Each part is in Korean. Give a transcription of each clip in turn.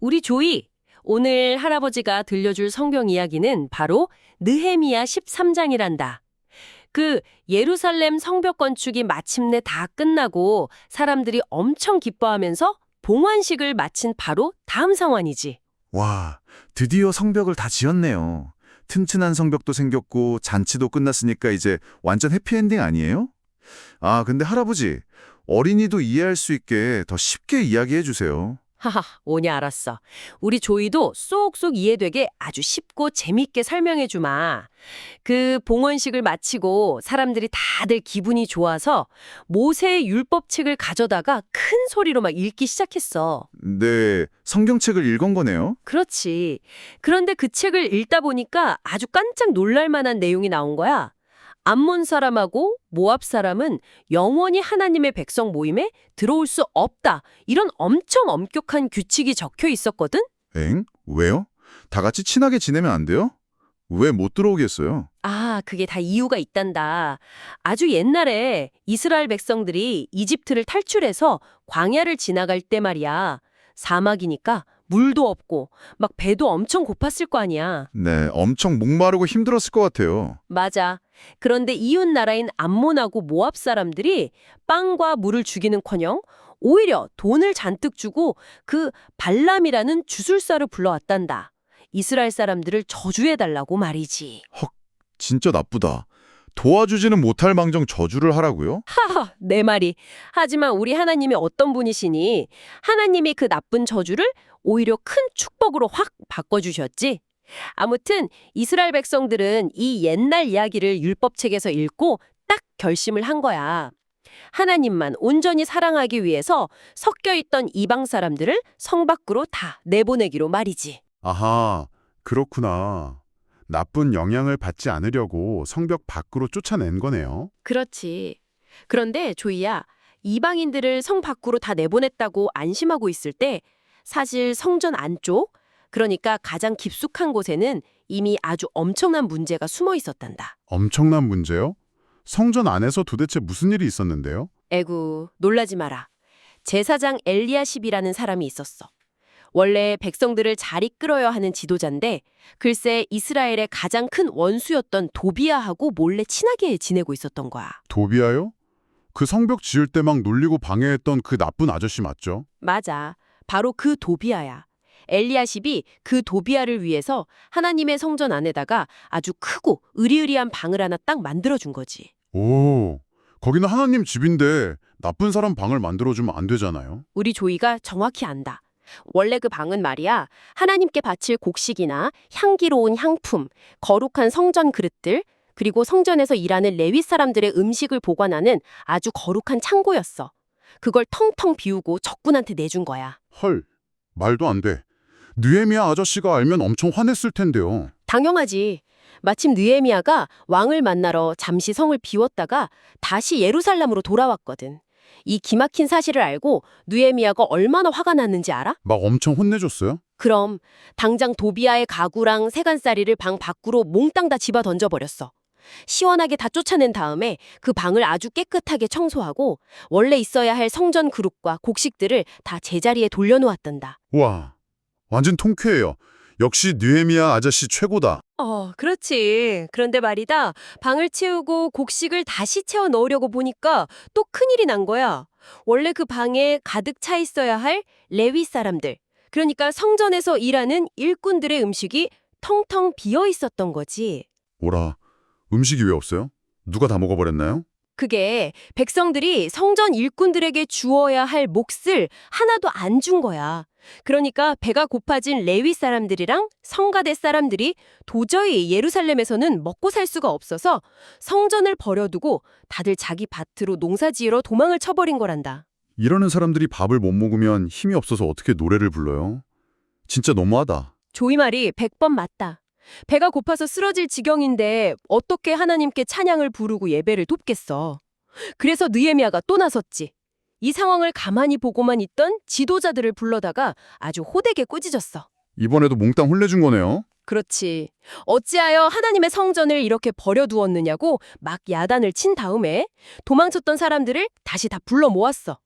우리 조이, 오늘 할아버지가 들려줄 성경 이야기는 바로 느헤미야 13장이란다. 그 예루살렘 성벽 건축이 마침내 다 끝나고 사람들이 엄청 기뻐하면서 봉헌식을 마친 바로 다음 상황이지. 와, 드디어 성벽을 다 지었네요. 튼튼한 성벽도 생겼고 잔치도 끝났으니까 이제 완전 해피엔딩 아니에요? 아, 근데 할아버지, 어린이도 이해할 수 있게 더 쉽게 이야기해 주세요. 하하, 오냐 알았어. 우리 조이도 쏙쏙 이해되게 아주 쉽고 재밌게 설명해 주마. 그 봉헌식을 마치고 사람들이 다들 기분이 좋아서 모세의 율법책을 가져다가 큰 소리로 막 읽기 시작했어. 네, 성경책을 읽은 거네요. 그렇지. 그런데 그 책을 읽다 보니까 아주 깜짝 놀랄 만한 내용이 나온 거야. 암몬 사람하고 모압 사람은 영원히 하나님의 백성 모임에 들어올 수 없다. 이런 엄청 엄격한 규칙이 적혀 있었거든? 엥? 왜요? 다 같이 친하게 지내면 안 돼요? 왜 못 들어오겠어요? 아, 그게 다 이유가 있단다. 아주 옛날에 이스라엘 백성들이 이집트를 탈출해서 광야를 지나갈 때 말이야. 사막이니까 물도 없고 막 배도 엄청 고팠을 거 아니야. 네, 엄청 목마르고 힘들었을 것 같아요. 맞아. 그런데 이웃 나라인 암몬하고 모압 사람들이 빵과 물을 주기는커녕 오히려 돈을 잔뜩 주고 그 발람이라는 주술사를 불러왔단다. 이스라엘 사람들을 저주해달라고 말이지. 헉, 진짜 나쁘다. 도와주지는 못할 망정 저주를 하라고요? 하하, 내 말이. 하지만 우리 하나님이 어떤 분이시니 하나님이 그 나쁜 저주를 오히려 큰 축복으로 확 바꿔주셨지. 아무튼 이스라엘 백성들은 이 옛날 이야기를 율법책에서 읽고 딱 결심을 한 거야. 하나님만 온전히 사랑하기 위해서 섞여있던 이방 사람들을 성 밖으로 다 내보내기로 말이지. 아하, 그렇구나. 나쁜 영향을 받지 않으려고 성벽 밖으로 쫓아낸 거네요. 그렇지. 그런데 조이야, 이방인들을 성 밖으로 다 내보냈다고 안심하고 있을 때 사실 성전 안쪽, 그러니까 가장 깊숙한 곳에는 이미 아주 엄청난 문제가 숨어 있었단다. 엄청난 문제요? 성전 안에서 도대체 무슨 일이 있었는데요? 에구, 놀라지 마라. 제사장 엘리야십이라는 사람이 있었어. 원래 백성들을 잘 이끌어야 하는 지도자인데 글쎄 이스라엘의 가장 큰 원수였던 도비아하고 몰래 친하게 지내고 있었던 거야. 도비아요? 그 성벽 지을 때 막 놀리고 방해했던 그 나쁜 아저씨 맞죠? 맞아. 바로 그 도비아야. 엘리야십이 그 도비아를 위해서 하나님의 성전 안에다가 아주 크고 으리으리한 방을 하나 딱 만들어준 거지. 오, 거기는 하나님 집인데 나쁜 사람 방을 만들어주면 안 되잖아요. 우리 조이가 정확히 안다. 원래 그 방은 말이야, 하나님께 바칠 곡식이나 향기로운 향품, 거룩한 성전 그릇들, 그리고 성전에서 일하는 레위 사람들의 음식을 보관하는 아주 거룩한 창고였어. 그걸 텅텅 비우고 적군한테 내준 거야. 헐, 말도 안 돼. 느헤미야 아저씨가 알면 엄청 화냈을 텐데요. 당연하지. 마침 느헤미야가 왕을 만나러 잠시 성을 비웠다가 다시 예루살렘으로 돌아왔거든. 이 기막힌 사실을 알고 느헤미야가 얼마나 화가 났는지 알아? 막 엄청 혼내줬어요? 그럼 당장 도비아의 가구랑 세간살이를 방 밖으로 몽땅 다 집어 던져버렸어. 시원하게 다 쫓아낸 다음에 그 방을 아주 깨끗하게 청소하고 원래 있어야 할 성전 그릇과 곡식들을 다 제자리에 돌려놓았단다. 와, 완전 통쾌해요. 역시 느헤미야 아저씨 최고다. 그렇지. 그런데 말이다. 방을 채우고 곡식을 다시 채워 넣으려고 보니까 또 큰일이 난 거야. 원래 그 방에 가득 차 있어야 할 레위 사람들, 그러니까 성전에서 일하는 일꾼들의 음식이 텅텅 비어 있었던 거지. 오라, 음식이 왜 없어요? 누가 다 먹어버렸나요? 그게 백성들이 성전 일꾼들에게 주어야 할 몫을 하나도 안 준 거야. 그러니까 배가 고파진 레위 사람들이랑 성가대 사람들이 도저히 예루살렘에서는 먹고 살 수가 없어서 성전을 버려두고 다들 자기 밭으로 농사지으러 도망을 쳐버린 거란다. 이러는 사람들이 밥을 못 먹으면 힘이 없어서 어떻게 노래를 불러요? 진짜 너무하다. 조이 말이 100번 맞다. 배가 고파서 쓰러질 지경인데 어떻게 하나님께 찬양을 부르고 예배를 돕겠어. 그래서 느헤미야가 또 나섰지. 이 상황을 가만히 보고만 있던 지도자들을 불러다가 아주 호되게 꾸짖었어. 이번에도 몽땅 혼내준 거네요. 그렇지. 어찌하여 하나님의 성전을 이렇게 버려두었느냐고 막 야단을 친 다음에 도망쳤던 사람들을 다시 다 불러 모았어.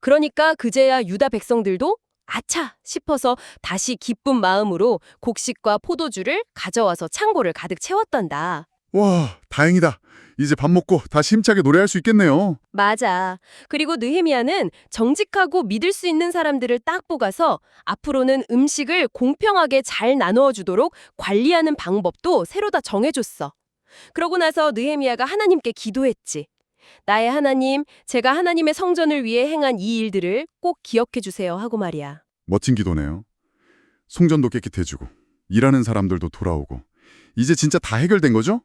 그러니까 그제야 유다 백성들도 아차 싶어서 다시 기쁜 마음으로 곡식과 포도주를 가져와서 창고를 가득 채웠단다. 와, 다행이다. 이제 밥 먹고 다시 힘차게 노래할 수 있겠네요. 맞아. 그리고 느헤미야는 정직하고 믿을 수 있는 사람들을 딱 뽑아서 앞으로는 음식을 공평하게 잘 나누어 주도록 관리하는 방법도 새로 다 정해줬어. 그러고 나서 느헤미야가 하나님께 기도했지. 나의 하나님, 제가 하나님의 성전을 위해 행한 이 일들을 꼭 기억해 주세요 하고 말이야. 멋진 기도네요. 송전도 깨끗해지고 일하는 사람들도 돌아오고 이제 진짜 다 해결된 거죠?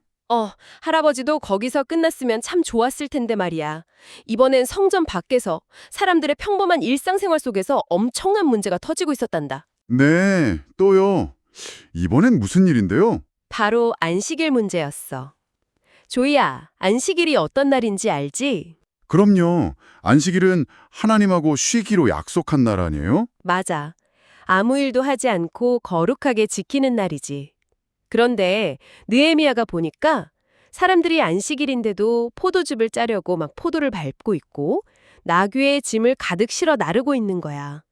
할아버지도 거기서 끝났으면 참 좋았을 텐데 말이야. 이번엔 성전 밖에서 사람들의 평범한 일상생활 속에서 엄청난 문제가 터지고 있었단다. 네, 또요. 이번엔 무슨 일인데요? 바로 안식일 문제였어. 조이야, 안식일이 어떤 날인지 알지? 그럼요. 안식일은 하나님하고 쉬기로 약속한 날 아니에요? 맞아. 아무 일도 하지 않고 거룩하게 지키는 날이지. 그런데 느헤미야가 보니까 사람들이 안식일인데도 포도즙을 짜려고 막 포도를 밟고 있고 나귀의 짐을 가득 실어 나르고 있는 거야.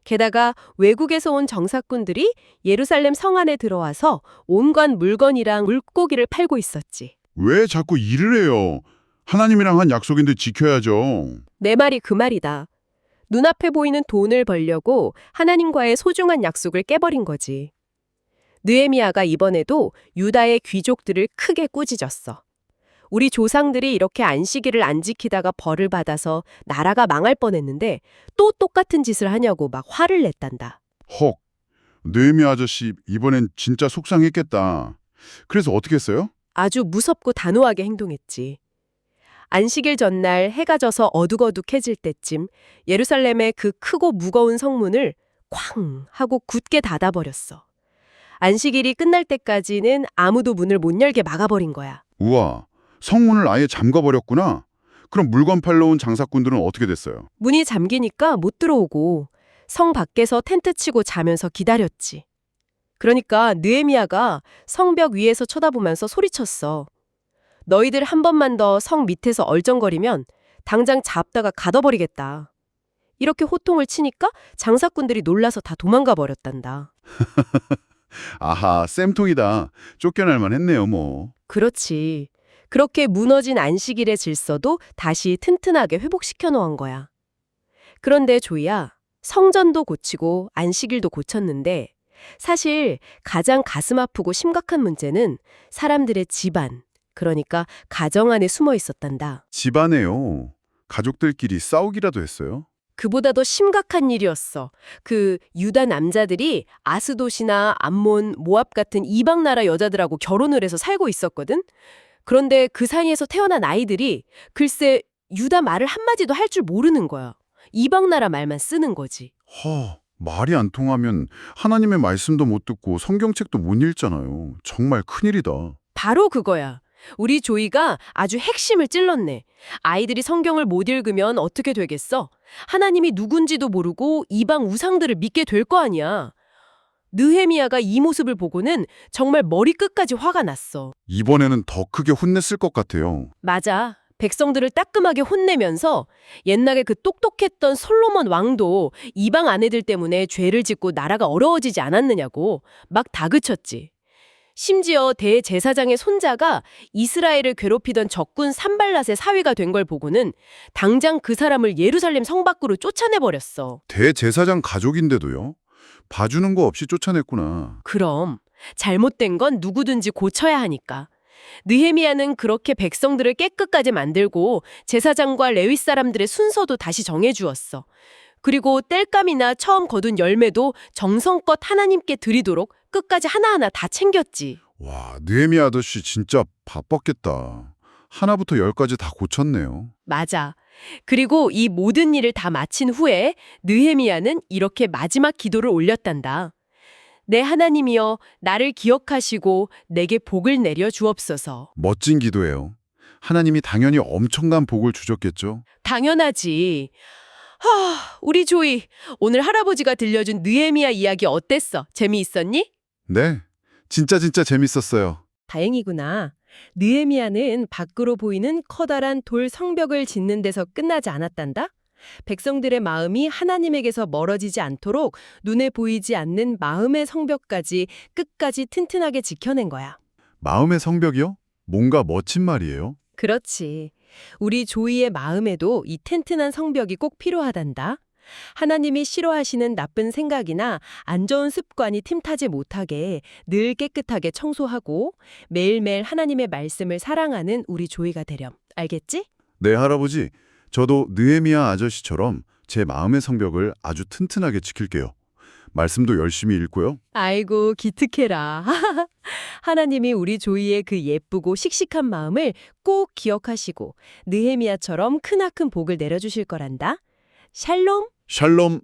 게다가 외국에서 온 정사꾼들이 예루살렘 성 안에 들어와서 온갖 물건이랑 물고기를 팔고 있었지. 왜 자꾸 일을 해요? 하나님이랑 한 약속인데 지켜야죠. 내 말이 그 말이다. 눈앞에 보이는 돈을 벌려고 하나님과의 소중한 약속을 깨버린 거지. 느헤미야가 이번에도 유다의 귀족들을 크게 꾸짖었어. 우리 조상들이 이렇게 안식일을 안 지키다가 벌을 받아서 나라가 망할 뻔했는데 또 똑같은 짓을 하냐고 막 화를 냈단다. 헉, 느헤미야 아저씨 이번엔 진짜 속상했겠다. 그래서 어떻게 했어요? 아주 무섭고 단호하게 행동했지. 안식일 전날 해가 져서 어둑어둑해질 때쯤 예루살렘의 그 크고 무거운 성문을 쾅 하고 굳게 닫아버렸어. 안식일이 끝날 때까지는 아무도 문을 못 열게 막아버린 거야. 우와, 성문을 아예 잠가버렸구나. 그럼 물건 팔러 온 장사꾼들은 어떻게 됐어요? 문이 잠기니까 못 들어오고 성 밖에서 텐트 치고 자면서 기다렸지. 그러니까 느헤미야가 성벽 위에서 쳐다보면서 소리쳤어. 너희들 한 번만 더 성 밑에서 얼쩡거리면 당장 잡다가 가둬버리겠다. 이렇게 호통을 치니까 장사꾼들이 놀라서 다 도망가 버렸단다. 아하, 쌤통이다. 쫓겨날만 했네요, 뭐. 그렇지. 그렇게 무너진 안식일의 질서도 다시 튼튼하게 회복시켜 놓은 거야. 그런데 조이야, 성전도 고치고 안식일도 고쳤는데 사실 가장 가슴 아프고 심각한 문제는 사람들의 집안, 그러니까 가정 안에 숨어 있었단다. 집안에요. 가족들끼리 싸우기라도 했어요? 그보다 더 심각한 일이었어. 그 유다 남자들이 아스돗이나 암몬, 모압 같은 이방 나라 여자들하고 결혼을 해서 살고 있었거든. 그런데 그 사이에서 태어난 아이들이 글쎄 유다 말을 한마디도 할 줄 모르는 거야. 이방 나라 말만 쓰는 거지. 말이 안 통하면 하나님의 말씀도 못 듣고 성경책도 못 읽잖아요. 정말 큰일이다. 바로 그거야. 우리 조이가 아주 핵심을 찔렀네. 아이들이 성경을 못 읽으면 어떻게 되겠어? 하나님이 누군지도 모르고 이방 우상들을 믿게 될 거 아니야. 느헤미야가 이 모습을 보고는 정말 머리끝까지 화가 났어. 이번에는 더 크게 혼냈을 것 같아요. 맞아. 백성들을 따끔하게 혼내면서 옛날에 그 똑똑했던 솔로몬 왕도 이방 아내들 때문에 죄를 짓고 나라가 어려워지지 않았느냐고 막 다그쳤지. 심지어 대제사장의 손자가 이스라엘을 괴롭히던 적군 산발랏의 사위가 된 걸 보고는 당장 그 사람을 예루살렘 성 밖으로 쫓아내버렸어. 대제사장 가족인데도요? 봐주는 거 없이 쫓아냈구나. 그럼 잘못된 건 누구든지 고쳐야 하니까. 느헤미야는 그렇게 백성들을 깨끗까지 만들고 제사장과 레위 사람들의 순서도 다시 정해주었어. 그리고 땔감이나 처음 거둔 열매도 정성껏 하나님께 드리도록 끝까지 하나하나 다 챙겼지. 와, 느헤미야 아저씨 진짜 바빴겠다. 하나부터 열까지 다 고쳤네요. 맞아. 그리고 이 모든 일을 다 마친 후에 느헤미야는 이렇게 마지막 기도를 올렸단다. 내 하나님이여 나를 기억하시고 내게 복을 내려 주옵소서. 멋진 기도예요. 하나님이 당연히 엄청난 복을 주셨겠죠? 당연하지. 우리 조이, 오늘 할아버지가 들려준 느헤미야 이야기 어땠어? 재미있었니? 네, 진짜 재밌었어요. 다행이구나. 느헤미야는 밖으로 보이는 커다란 돌 성벽을 짓는 데서 끝나지 않았단다. 백성들의 마음이 하나님에게서 멀어지지 않도록 눈에 보이지 않는 마음의 성벽까지 끝까지 튼튼하게 지켜낸 거야. 마음의 성벽이요? 뭔가 멋진 말이에요. 그렇지. 우리 조이의 마음에도 이 튼튼한 성벽이 꼭 필요하단다. 하나님이 싫어하시는 나쁜 생각이나 안 좋은 습관이 틈타지 못하게 늘 깨끗하게 청소하고 매일매일 하나님의 말씀을 사랑하는 우리 조이가 되렴. 알겠지? 네, 할아버지. 저도 느헤미야 아저씨처럼 제 마음의 성벽을 아주 튼튼하게 지킬게요. 말씀도 열심히 읽고요. 아이고, 기특해라. 하나님이 우리 조이의 그 예쁘고 씩씩한 마음을 꼭 기억하시고 느헤미야처럼 크나큰 복을 내려주실 거란다. 샬롬. 샬롬.